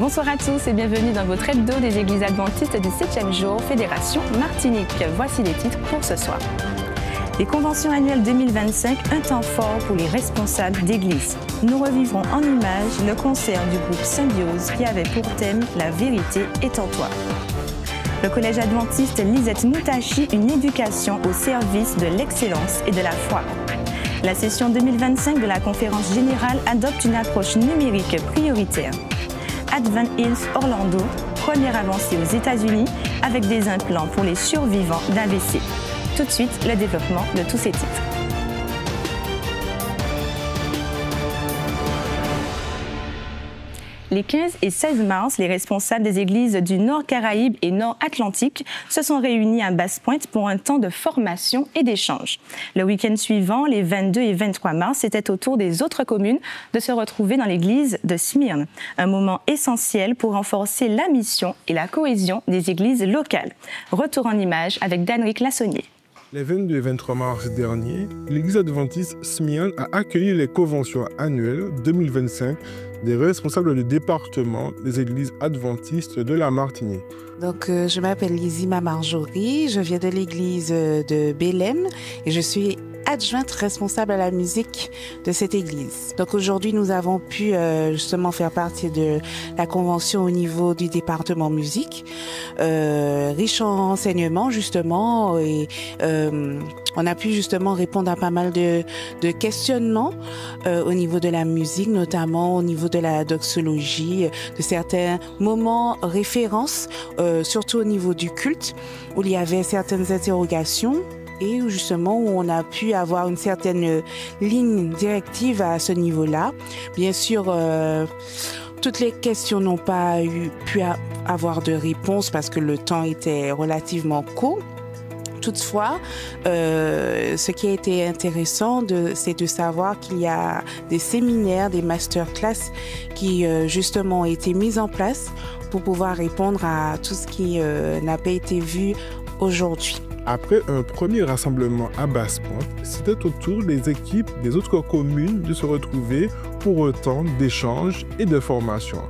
Bonsoir à tous et bienvenue dans votre hebdo des Églises adventistes du 7e jour, Fédération Martinique. Voici les titres pour ce soir. Les conventions annuelles 2025, un temps fort pour les responsables d'église. Nous revivrons en images le concert du groupe Symbiose qui avait pour thème « La vérité est en toi ». Le collège adventiste Lisette Moutachi, une éducation au service de l'excellence et de la foi. La session 2025 de la conférence générale adopte une approche numérique prioritaire. Advent Health Orlando, première avancée aux États-Unis avec des implants pour les survivants d'AVC. Tout de suite, le développement de tous ces titres. Les 15 et 16 mars, les responsables des églises du Nord Caraïbe et Nord Atlantique se sont réunis à Basse-Pointe pour un temps de formation et d'échange. Le week-end suivant, les 22 et 23 mars, c'était au tour des autres communes de se retrouver dans l'église de Smyrne. Un moment essentiel pour renforcer la mission et la cohésion des églises locales. Retour en images avec Danric Lassonnier. Les 22 et 23 mars dernier, l'église adventiste Smyrne a accueilli les conventions annuelles 2025 des responsables du département des églises adventistes de la Martinique. Donc, je m'appelle Lizima Marjorie, je viens de l'église de Bélem et je suis adjointe responsable à la musique de cette église. Donc aujourd'hui, nous avons pu justement faire partie de la convention au niveau du département musique, riche en enseignements justement, et on a pu justement répondre à pas mal de questionnements au niveau de la musique, notamment au niveau de la doxologie, de certains moments références, surtout au niveau du culte, où il y avait certaines interrogations et où justement où on a pu avoir une certaine ligne directive à ce niveau-là. Bien sûr, toutes les questions n'ont pas pu avoir de réponse parce que le temps était relativement court. Toutefois, ce qui a été intéressant, c'est de savoir qu'il y a des séminaires, des masterclass qui justement ont été mis en place pour pouvoir répondre à tout ce qui n'a pas été vu aujourd'hui. Après un premier rassemblement à Basse-Pointe, c'était au tour des équipes des autres communes de se retrouver pour un temps d'échange et de formation.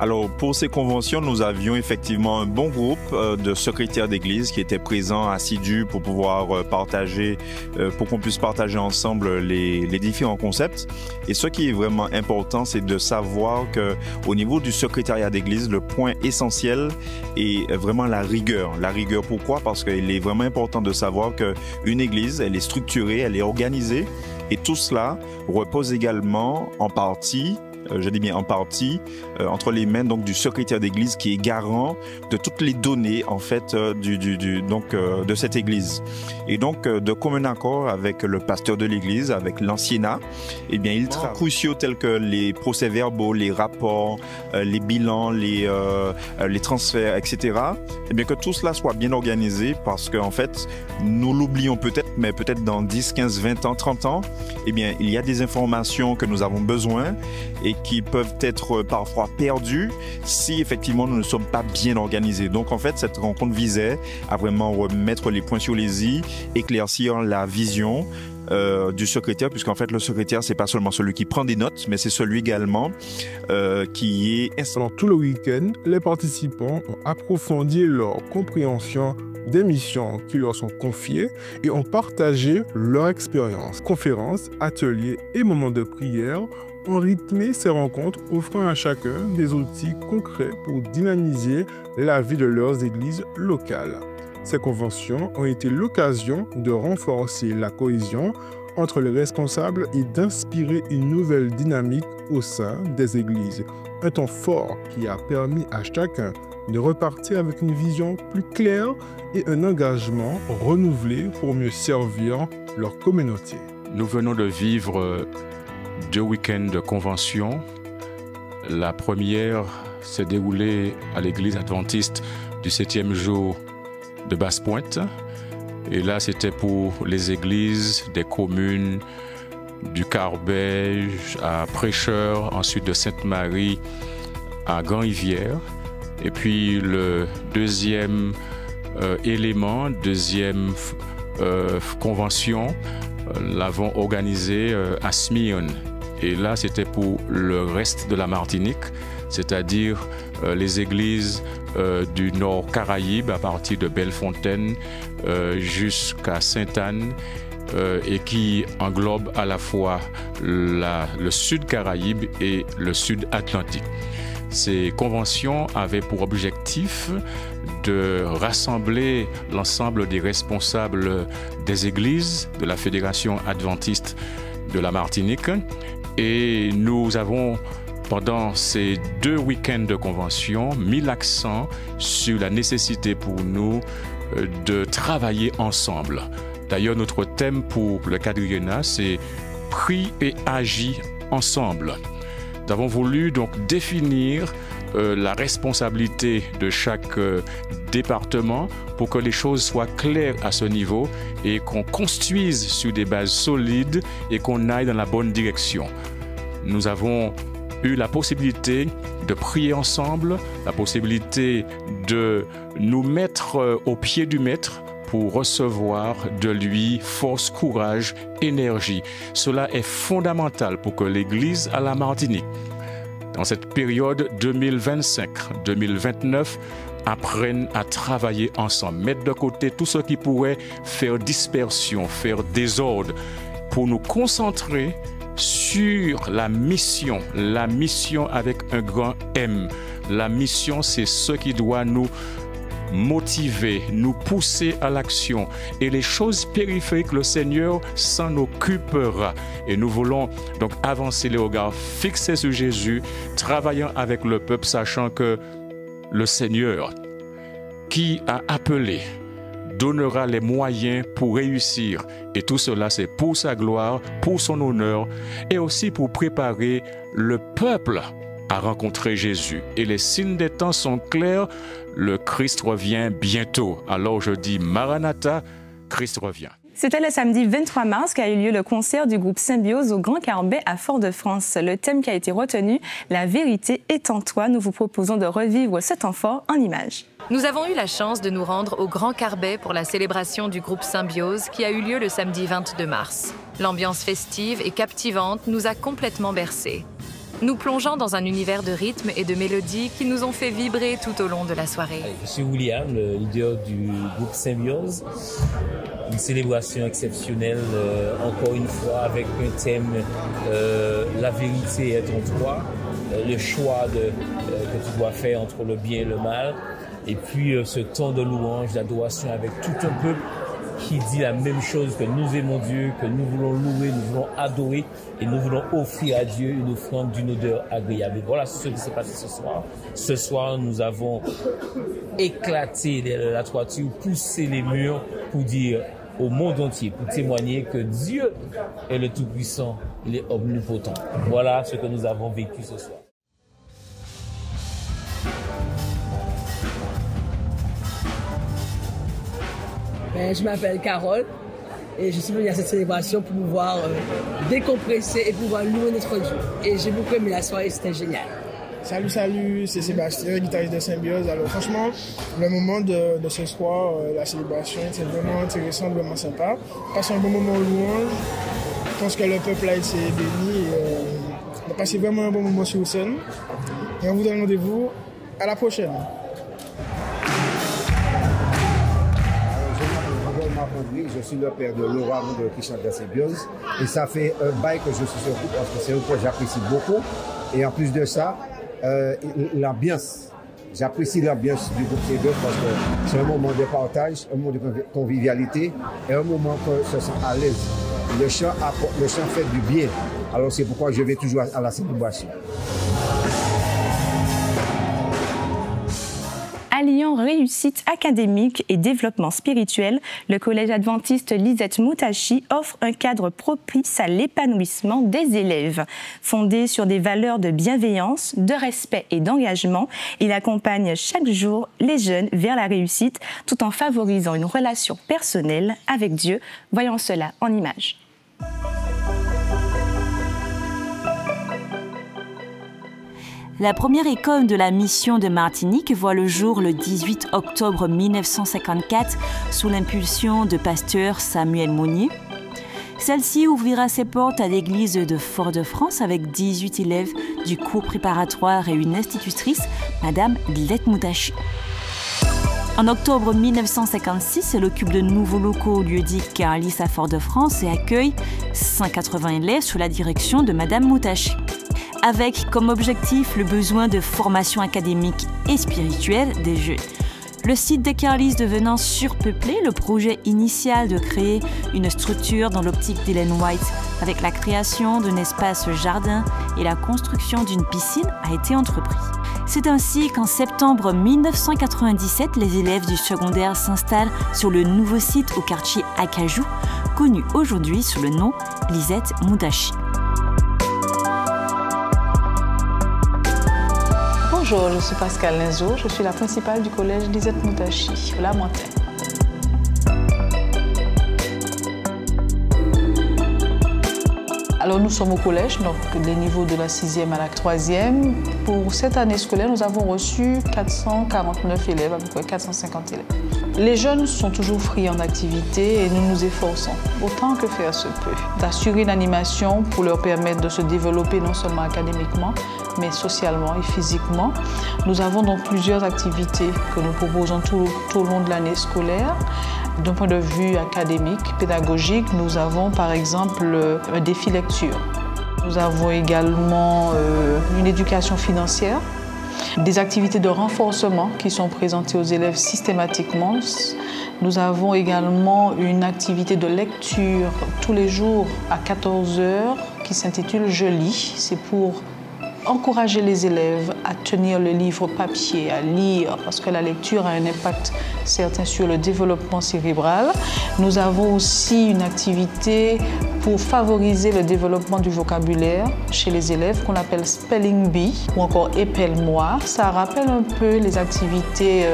Alors, pour ces conventions, nous avions effectivement un bon groupe de secrétaires d'église qui étaient présents, assidus pour pouvoir partager, pour qu'on puisse partager ensemble les différents concepts. Et ce qui est vraiment important, c'est de savoir qu'au niveau du secrétariat d'église, le point essentiel est vraiment la rigueur. La rigueur, pourquoi? Parce qu'il est vraiment important de savoir qu'une église, elle est structurée, elle est organisée. Et tout cela repose également en partie, je dis bien en partie, entre les mains donc du secrétaire d'église qui est garant de toutes les données en fait de cette église. Et donc de commun accord avec le pasteur de l'église, avec l'anciennat, eh bien il travaille cruciaux tels que les procès-verbaux, les rapports, les bilans, les transferts, etc. Eh bien que tout cela soit bien organisé parce qu'en fait nous l'oublions peut-être, mais peut-être dans 10, 15, 20 ans, 30 ans, eh bien il y a des informations que nous avons besoin et qui peuvent être parfois perdues si effectivement nous ne sommes pas bien organisés. Donc en fait, cette rencontre visait à vraiment remettre les points sur les i, éclaircir la vision du secrétaire, puisqu'en fait le secrétaire, c'est pas seulement celui qui prend des notes, mais c'est celui également qui est installé. Pendant tout le week-end, les participants ont approfondi leur compréhension des missions qui leur sont confiées et ont partagé leur expérience. Conférences, ateliers et moments de prière ont rythmé ces rencontres, offrant à chacun des outils concrets pour dynamiser la vie de leurs églises locales. Ces conventions ont été l'occasion de renforcer la cohésion entre les responsables et d'inspirer une nouvelle dynamique au sein des églises. Un temps fort qui a permis à chacun de repartir avec une vision plus claire et un engagement renouvelé pour mieux servir leur communauté. Nous venons de vivre 2 week-ends de convention. La première s'est déroulée à l'église adventiste du 7e jour de Basse-Pointe. Et là, c'était pour les églises des communes du Carbège à Prêcheur, ensuite de Sainte-Marie à Grand-Rivière. Et puis le deuxième deuxième convention, l'avons organisée à Smyrne. Et là, c'était pour le reste de la Martinique, c'est-à-dire les églises du Nord Caraïbe, à partir de Bellefontaine jusqu'à Sainte-Anne, et qui englobe à la fois le Sud Caraïbe et le Sud Atlantique. Ces conventions avaient pour objectif de rassembler l'ensemble des responsables des églises de la Fédération adventiste de la Martinique, et nous avons, pendant ces 2 week-ends de convention, mis l'accent sur la nécessité pour nous de travailler ensemble. D'ailleurs, notre thème pour le quadriennat, c'est « Prie et agis ensemble ». Nous avons voulu donc définir la responsabilité de chaque département pour que les choses soient claires à ce niveau et qu'on construise sur des bases solides et qu'on aille dans la bonne direction. Nous avons eu la possibilité de prier ensemble, la possibilité de nous mettre au pied du Maître pour recevoir de lui force, courage, énergie. Cela est fondamental pour que l'Église à la Martinique, dans cette période 2025-2029, apprenne à travailler ensemble, mettre de côté tout ce qui pourrait faire dispersion, faire désordre, pour nous concentrer sur la mission avec un grand M. La mission, c'est ce qui doit nous motiver, nous pousser à l'action. Et les choses périphériques, le Seigneur s'en occupera. Et nous voulons donc avancer les regards fixés sur Jésus, travaillant avec le peuple, sachant que le Seigneur, qui a appelé, donnera les moyens pour réussir. Et tout cela, c'est pour sa gloire, pour son honneur, et aussi pour préparer le peuple à rencontrer Jésus. Et les signes des temps sont clairs, le Christ revient bientôt. Alors je dis Maranatha, Christ revient. C'était le samedi 23 mars qu'a eu lieu le concert du groupe Symbiose au Grand Carbet à Fort-de-France. Le thème qui a été retenu, la vérité est en toi. Nous vous proposons de revivre ce temps fort en images. Nous avons eu la chance de nous rendre au Grand Carbet pour la célébration du groupe Symbiose qui a eu lieu le samedi 22 mars. L'ambiance festive et captivante nous a complètement bercés, nous plongeant dans un univers de rythmes et de mélodies qui nous ont fait vibrer tout au long de la soirée. Je suis William, le leader du groupe Symbiose. Une célébration exceptionnelle, encore une fois, avec un thème la vérité est en toi, le choix que tu dois faire entre le bien et le mal. Et puis ce temps de louange, d'adoration avec tout un peuple qui dit la même chose, que nous aimons Dieu, que nous voulons louer, nous voulons adorer et nous voulons offrir à Dieu une offrande d'une odeur agréable. Et voilà ce qui s'est passé ce soir. Ce soir, nous avons éclaté la toiture, poussé les murs pour dire au monde entier, pour témoigner que Dieu est le Tout-Puissant, il est omnipotent. Voilà ce que nous avons vécu ce soir. Je m'appelle Carole et je suis venue à cette célébration pour pouvoir décompresser et pouvoir louer notre Dieu. Et j'ai beaucoup aimé la soirée, c'était génial. Salut, c'est Sébastien, guitariste de Symbiose. Alors franchement, le moment de ce soir, la célébration, c'est vraiment intéressant, vraiment sympa. Passons un bon moment aux louanges. Je pense que le peuple a été béni. On a passé vraiment un bon moment sur scène. Et on vous donne rendez-vous à la prochaine. Je suis le père de Laura qui chante de Symbiose. Et ça fait un bail que je suis sur le groupe parce que c'est un projet que j'apprécie beaucoup. Et en plus de ça, l'ambiance. J'apprécie l'ambiance du groupe Symbiose parce que c'est un moment de partage, un moment de convivialité et un moment qu'on se sent à l'aise. Le chant fait du bien. Alors c'est pourquoi je vais toujours à la célébration. Alliant réussite académique et développement spirituel, le collège adventiste Lisette Moutachi offre un cadre propice à l'épanouissement des élèves. Fondé sur des valeurs de bienveillance, de respect et d'engagement, il accompagne chaque jour les jeunes vers la réussite tout en favorisant une relation personnelle avec Dieu. Voyons cela en images. La première école de la mission de Martinique voit le jour le 18 octobre 1954 sous l'impulsion de pasteur Samuel Monnier. Celle-ci ouvrira ses portes à l'église de Fort-de-France avec 18 élèves du cours préparatoire et une institutrice, Madame Glette Moutachi. En octobre 1956, elle occupe de nouveaux locaux au lieu-dit Carlis à Fort-de-France et accueille 180 élèves sous la direction de Madame Moutachi. Avec comme objectif le besoin de formation académique et spirituelle des jeunes. Le site de Carlis devenant surpeuplé, le projet initial de créer une structure dans l'optique d'Ellen White avec la création d'un espace jardin et la construction d'une piscine a été entrepris. C'est ainsi qu'en septembre 1997, les élèves du secondaire s'installent sur le nouveau site au quartier Acajou, connu aujourd'hui sous le nom Lisette Moutachi. Bonjour, je suis Pascal Linzo, je suis la principale du collège Lisette Moutachi, La Montagne. Alors nous sommes au collège, donc les niveaux de la 6e à la 3e. Pour cette année scolaire, nous avons reçu 449 élèves, à peu près 450 élèves. Les jeunes sont toujours friands d'activité et nous nous efforçons, autant que faire se peut, d'assurer une animation pour leur permettre de se développer non seulement académiquement, mais socialement et physiquement. Nous avons donc plusieurs activités que nous proposons tout au long de l'année scolaire. D'un point de vue académique, pédagogique, nous avons par exemple un défi lecture. Nous avons également une éducation financière, des activités de renforcement qui sont présentées aux élèves systématiquement. Nous avons également une activité de lecture tous les jours à 14 h qui s'intitule « Je lis ». C'est pour encourager les élèves à tenir le livre papier, à lire, parce que la lecture a un impact certain sur le développement cérébral. Nous avons aussi une activité pour favoriser le développement du vocabulaire chez les élèves qu'on appelle Spelling Bee ou encore Épelle-moi. Ça rappelle un peu les activités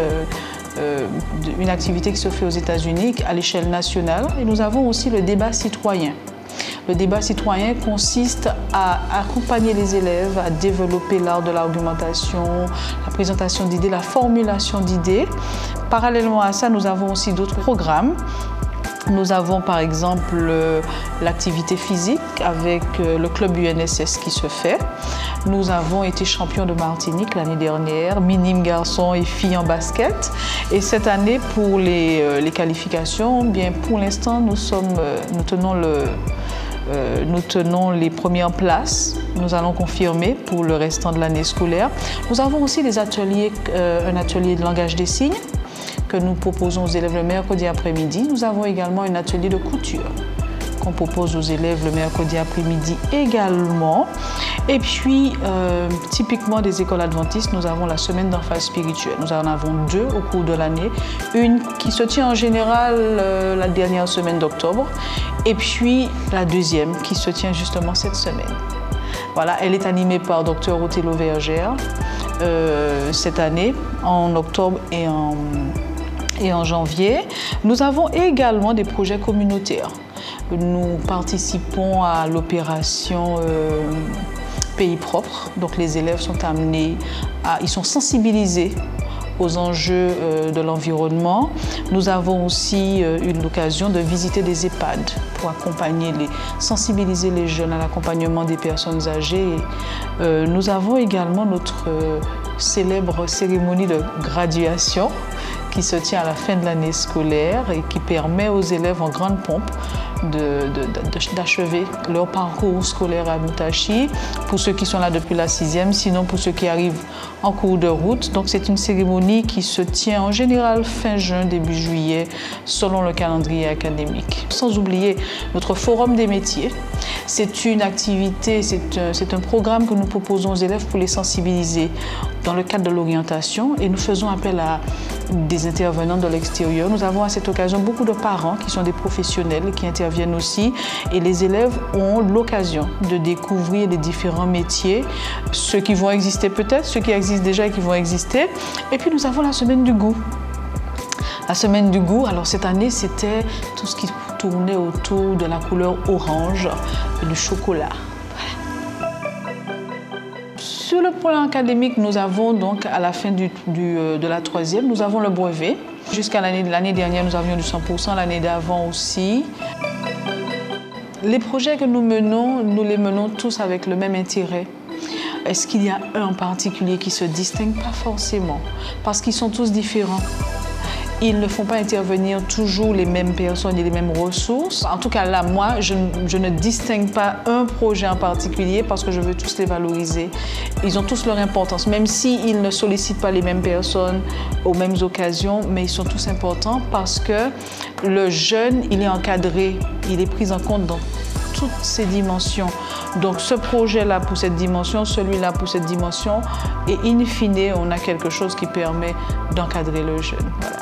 une activité qui se fait aux États-Unis à l'échelle nationale. Et nous avons aussi le débat citoyen. Le débat citoyen consiste à accompagner les élèves à développer l'art de l'argumentation, la présentation d'idées, la formulation d'idées. Parallèlement à ça, nous avons aussi d'autres programmes. Nous avons par exemple l'activité physique avec le club UNSS qui se fait. Nous avons été champions de Martinique l'année dernière, minimes garçons et filles en basket. Et cette année, pour les qualifications, bien pour l'instant, nous tenons les premières places. Nous allons confirmer pour le restant de l'année scolaire. Nous avons aussi des ateliers, un atelier de langage des signes que nous proposons aux élèves le mercredi après-midi. Nous avons également un atelier de couture qu'on propose aux élèves le mercredi après-midi également. Et puis, typiquement des écoles adventistes, nous avons la semaine d'emphase spirituelle. Nous en avons deux au cours de l'année. Une qui se tient en général la dernière semaine d'octobre et puis la deuxième qui se tient justement cette semaine. Voilà, elle est animée par Dr Othello Vergère cette année, en octobre et en janvier. Nous avons également des projets communautaires. Nous participons à l'opération Pays propre. Donc les élèves sont amenés ils sont sensibilisés aux enjeux de l'environnement. Nous avons aussi eu l'occasion de visiter des EHPAD pour sensibiliser les jeunes à l'accompagnement des personnes âgées. Nous avons également notre célèbre cérémonie de graduation qui se tient à la fin de l'année scolaire et qui permet aux élèves en grande pompe d'achever leur parcours scolaire à Moutachi, pour ceux qui sont là depuis la 6e, sinon pour ceux qui arrivent en cours de route. Donc c'est une cérémonie qui se tient en général fin juin, début juillet, selon le calendrier académique. Sans oublier notre forum des métiers. C'est une activité, c'est un programme que nous proposons aux élèves pour les sensibiliser dans le cadre de l'orientation et nous faisons appel à des intervenants de l'extérieur. Nous avons à cette occasion beaucoup de parents qui sont des professionnels qui interviennent aussi et les élèves ont l'occasion de découvrir les différents métiers, ceux qui vont exister peut-être, ceux qui existent déjà et qui vont exister. Et puis nous avons la semaine du goût. La semaine du goût, alors cette année c'était tout ce qui tournait autour de la couleur orange et du chocolat. Sur le plan académique, nous avons donc à la fin de la 3e, nous avons le brevet. Jusqu'à l'année dernière, nous avions du 100%, l'année d'avant aussi. Les projets que nous menons, nous les menons tous avec le même intérêt. Est-ce qu'il y a un en particulier qui se distingue? Pas forcément, parce qu'ils sont tous différents. Ils ne font pas intervenir toujours les mêmes personnes et les mêmes ressources. En tout cas, là, moi, je ne distingue pas un projet en particulier parce que je veux tous les valoriser. Ils ont tous leur importance, même s'ils ne sollicitent pas les mêmes personnes aux mêmes occasions, mais ils sont tous importants parce que le jeune, il est encadré, il est pris en compte dans toutes ces dimensions. Donc ce projet-là pour cette dimension, celui-là pour cette dimension, et in fine, on a quelque chose qui permet d'encadrer le jeune. Voilà.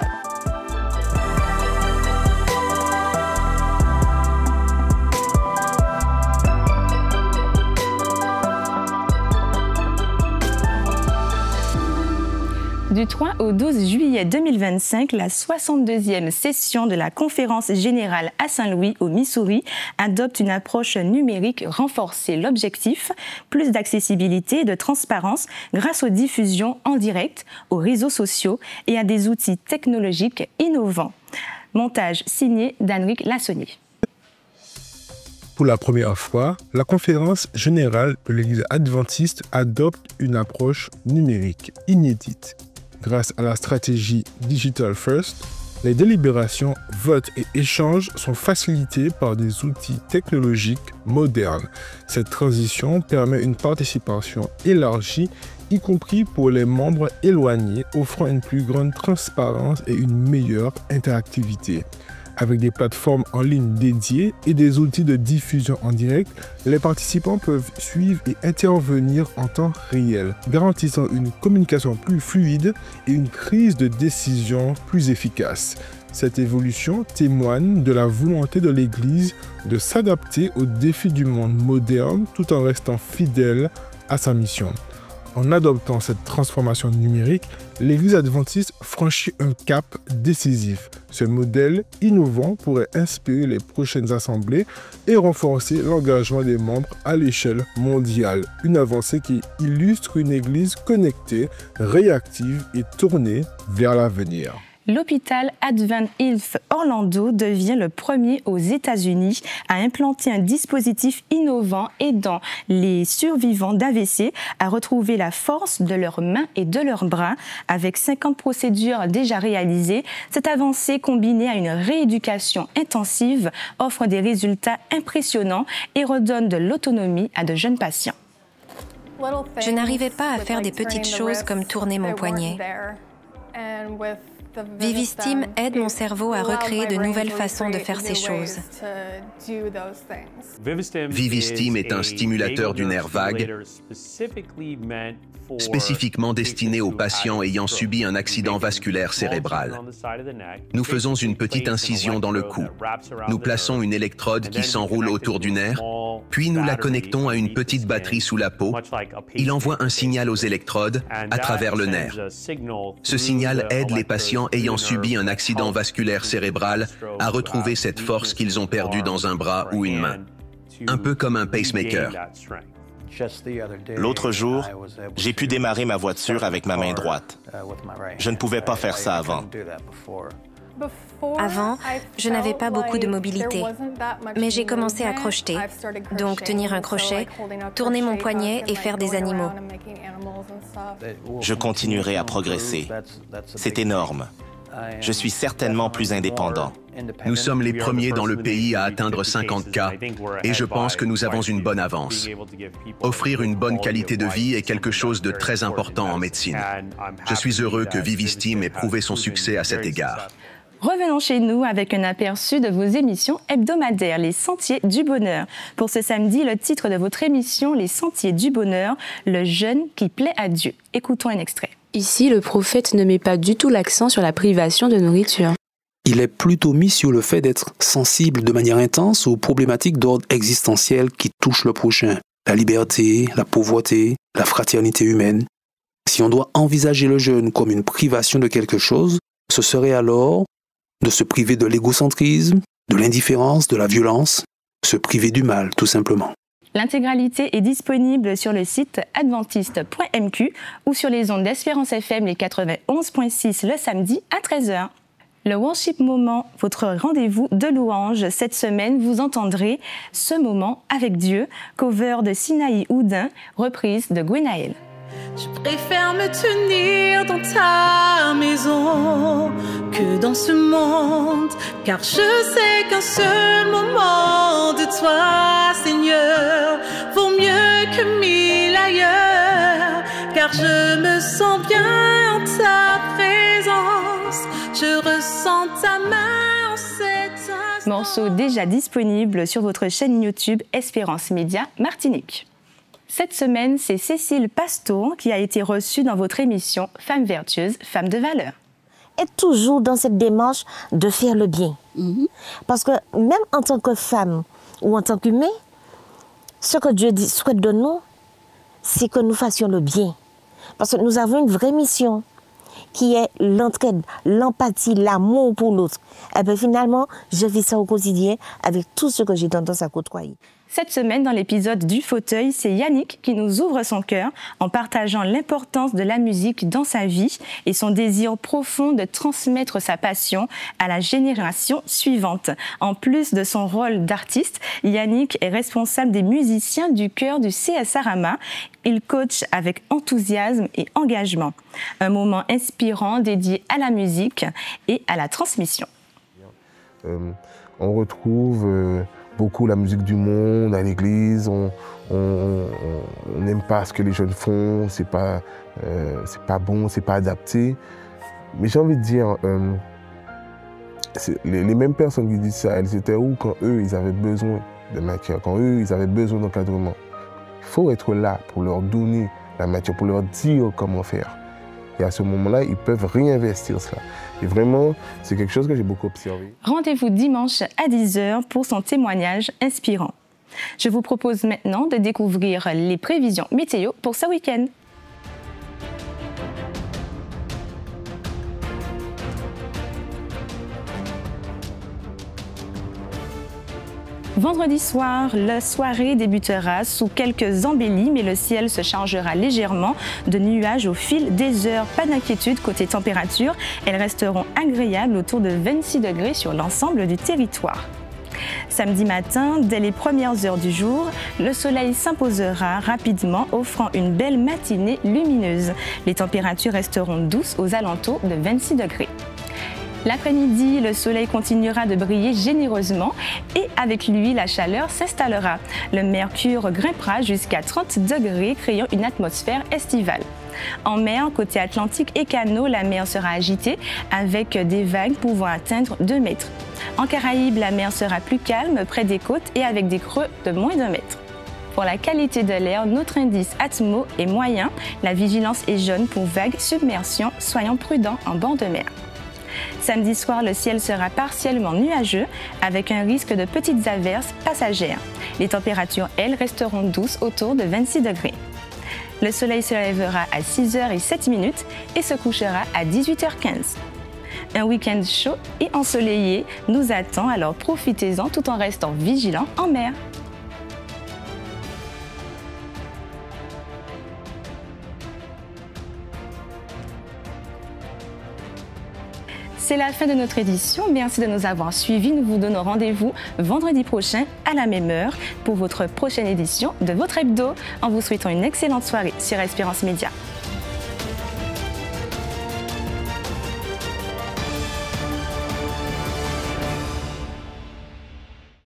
Du 3 au 12 juillet 2025, la 62e session de la conférence générale à Saint-Louis, au Missouri, adopte une approche numérique renforcée. L'objectif, plus d'accessibilité et de transparence grâce aux diffusions en direct, aux réseaux sociaux et à des outils technologiques innovants. Montage signé d'Henrique Lassonnier. Pour la première fois, la conférence générale de l'Église adventiste adopte une approche numérique inédite. Grâce à la stratégie Digital First, les délibérations, votes et échanges sont facilités par des outils technologiques modernes. Cette transition permet une participation élargie, y compris pour les membres éloignés, offrant une plus grande transparence et une meilleure interactivité. Avec des plateformes en ligne dédiées et des outils de diffusion en direct, les participants peuvent suivre et intervenir en temps réel, garantissant une communication plus fluide et une prise de décision plus efficace. Cette évolution témoigne de la volonté de l'Église de s'adapter aux défis du monde moderne tout en restant fidèle à sa mission. En adoptant cette transformation numérique, l'Église adventiste franchit un cap décisif. Ce modèle innovant pourrait inspirer les prochaines assemblées et renforcer l'engagement des membres à l'échelle mondiale. Une avancée qui illustre une Église connectée, réactive et tournée vers l'avenir. L'hôpital Advent Health Orlando devient le premier aux États-Unis à implanter un dispositif innovant aidant les survivants d'AVC à retrouver la force de leurs mains et de leurs bras. Avec 50 procédures déjà réalisées, cette avancée combinée à une rééducation intensive offre des résultats impressionnants et redonne de l'autonomie à de jeunes patients. Je n'arrivais pas à faire des petites choses comme tourner mon poignet. Vivistim aide mon cerveau à recréer de nouvelles façons de faire ces choses. Vivistim est un stimulateur du nerf vague spécifiquement destiné aux patients ayant subi un accident vasculaire cérébral. Nous faisons une petite incision dans le cou. Nous plaçons une électrode qui s'enroule autour du nerf, puis nous la connectons à une petite batterie sous la peau. Il envoie un signal aux électrodes à travers le nerf. Ce signal aide les patients ayant subi un accident vasculaire cérébral à retrouver cette force qu'ils ont perdue dans un bras ou une main. Un peu comme un pacemaker. L'autre jour, j'ai pu démarrer ma voiture avec ma main droite. Je ne pouvais pas faire ça avant. Avant, je n'avais pas beaucoup de mobilité, mais j'ai commencé à crocheter, donc tenir un crochet, tourner mon poignet et faire des animaux. Je continuerai à progresser. C'est énorme. Je suis certainement plus indépendant. Nous sommes les premiers dans le pays à atteindre 50 cas et je pense que nous avons une bonne avance. Offrir une bonne qualité de vie est quelque chose de très important en médecine. Je suis heureux que Vivistim ait prouvé son succès à cet égard. Revenons chez nous avec un aperçu de vos émissions hebdomadaires, Les Sentiers du Bonheur. Pour ce samedi, le titre de votre émission, Les Sentiers du Bonheur, le jeûne qui plaît à Dieu. Écoutons un extrait. Ici, le prophète ne met pas du tout l'accent sur la privation de nourriture. Il est plutôt mis sur le fait d'être sensible de manière intense aux problématiques d'ordre existentiel qui touchent le prochain. La liberté, la pauvreté, la fraternité humaine. Si on doit envisager le jeûne comme une privation de quelque chose, ce serait alors de se priver de l'égocentrisme, de l'indifférence, de la violence, se priver du mal, tout simplement. L'intégralité est disponible sur le site adventiste.mq ou sur les ondes d'Espérance FM les 91.6 le samedi à 13h. Le Worship Moment, votre rendez-vous de louange. Cette semaine, vous entendrez Ce moment avec Dieu, cover de Sinaï Houdin, reprise de Gwenaël. Je préfère me tenir dans ta maison que dans ce monde, car je sais qu'un seul moment de toi, Seigneur, vaut mieux que 1000 ailleurs, car je me sens bien en ta présence, je ressens ta main en cet instant. Morceau déjà disponible sur votre chaîne YouTube Espérance Média Martinique. Cette semaine, c'est Cécile Pastour qui a été reçue dans votre émission Femmes vertueuses, femmes de valeur. Et toujours dans cette démarche de faire le bien. Parce que même en tant que femme ou en tant qu'humain, ce que Dieu souhaite de nous, c'est que nous fassions le bien. Parce que nous avons une vraie mission qui est l'entraide, l'empathie, l'amour pour l'autre. Et bien finalement, je vis ça au quotidien avec tout ce que j'ai tendance à côtoyer. Cette semaine, dans l'épisode du fauteuil, c'est Yannick qui nous ouvre son cœur en partageant l'importance de la musique dans sa vie et son désir profond de transmettre sa passion à la génération suivante. En plus de son rôle d'artiste, Yannick est responsable des musiciens du chœur du CSA Rama. Il coach avec enthousiasme et engagement. Un moment inspirant dédié à la musique et à la transmission. On retrouve beaucoup la musique du monde à l'église, on n'aime pas ce que les jeunes font, c'est pas bon, c'est pas adapté. Mais j'ai envie de dire, les mêmes personnes qui disent ça, elles étaient où quand eux, ils avaient besoin de matière, quand eux, ils avaient besoin d'encadrement. Il faut être là pour leur donner la matière, pour leur dire comment faire. Et à ce moment-là, ils peuvent réinvestir cela. Et vraiment, c'est quelque chose que j'ai beaucoup observé. Rendez-vous dimanche à 10h pour son témoignage inspirant. Je vous propose maintenant de découvrir les prévisions météo pour ce week-end. Vendredi soir, la soirée débutera sous quelques embellis, mais le ciel se chargera légèrement de nuages au fil des heures. Pas d'inquiétude côté température, elles resteront agréables autour de 26 degrés sur l'ensemble du territoire. Samedi matin, dès les premières heures du jour, le soleil s'imposera rapidement, offrant une belle matinée lumineuse. Les températures resteront douces aux alentours de 26 degrés. L'après-midi, le soleil continuera de briller généreusement et avec lui, la chaleur s'installera. Le mercure grimpera jusqu'à 30 degrés, créant une atmosphère estivale. En mer, côté Atlantique et canaux, la mer sera agitée avec des vagues pouvant atteindre 2 mètres. En Caraïbes, la mer sera plus calme près des côtes et avec des creux de moins d'1 mètre. Pour la qualité de l'air, notre indice Atmo est moyen. La vigilance est jaune pour vagues submersion. Soyons prudents en bord de mer. Samedi soir, le ciel sera partiellement nuageux avec un risque de petites averses passagères. Les températures, elles, resteront douces autour de 26 degrés. Le soleil se lèvera à 6h07 et se couchera à 18h15. Un week-end chaud et ensoleillé nous attend, alors profitez-en tout en restant vigilants en mer. C'est la fin de notre édition. Merci de nous avoir suivis. Nous vous donnons rendez-vous vendredi prochain à la même heure pour votre prochaine édition de votre hebdo en vous souhaitant une excellente soirée sur Espérance Média.